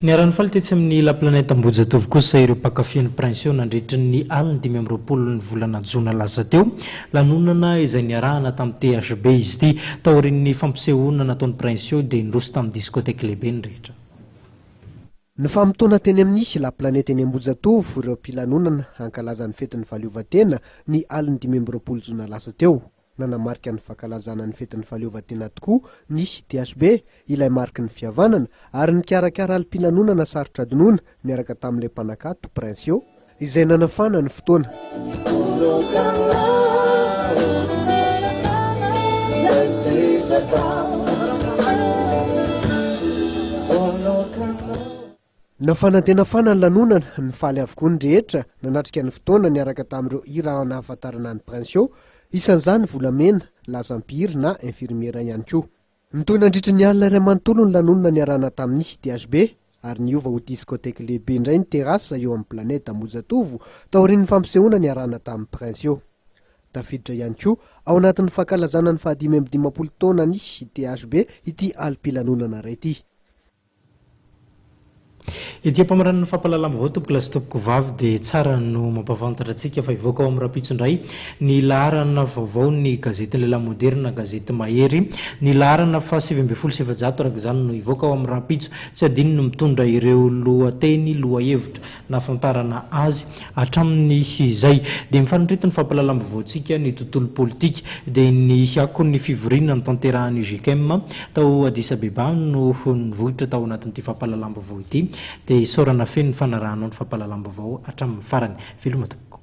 Niarany falitetsy amin'ny la planète Ambojatov kosa ireo mpankafy ny Prince nandritra ny aliny 520 ny volana Jona lasa teo lanonana izay niarahana tamin'ny THB izy ity taorin'ny fampisehoana nataon'ny Prince dia nirosy tamin'ny diskoteka lehibe ny rehetra. Ny fampitona teny amin'ny la planète eny Ambojatov ireo mpilanonana hankalazan'ny fetin'ny fahaleovantena ny aliny 520 Jona lasa teo. Nanamarika ny fankalazana ny fetin'ny fahaleovantena tokoa ny THB ilay mariky ny fihavanana ary ny karakara almpilanonana sarotra adinoana miaraka tamin'ilay mpanakato Prince izay nanafana ny fotoana. Nafana dia nafana ny lanonana ny faly avokoa ny rehetra nanatrika ny fotoana niaraka tamin'ireo hira nahafantarana ny Prince isan'izany volamena lazampihira na infirmiera ihany koa. Nitoy nandritra ny alina iray manontolo ny lanonana niarahana tamin'ny THB ary niova ho diskoteka lehibe indray ny terasa eo amin'ny planète Ambojatov taorian'ny fampisehoana niarahana tamin'ny Prince. Tafiditra ihany koa ao anatin'ny fankalazana ny 550 taona ny THB ity almpilanonana iray ity. Ity mpamarana ny fampalalama tompoko lasa tompoko vavy dia tsara no mampafantatra antsika fa ivoaka ao amin'ny rapitso indray ny laharana vaovao ny gazety Lela Moderna gazety Mahery ny laharana fa 727 araka izany no ivoaka ao amin'ny rapitso tsy adino no mitondra ireo lohateny lohahevitra nahafantarana azy hatramin'ny izay dia mifanindrito ny fampalalama vaoantsika ny tontolo politika dia ny ako ny fivoriana ny tanterahan'ny GKM tao Addis Abeba no nivohitra tao anatin'ity fampalalama vao ity dia isaorana feno ny fanarahanao ny fampalalam-bavao hatramin'ny farany veloma tompoko.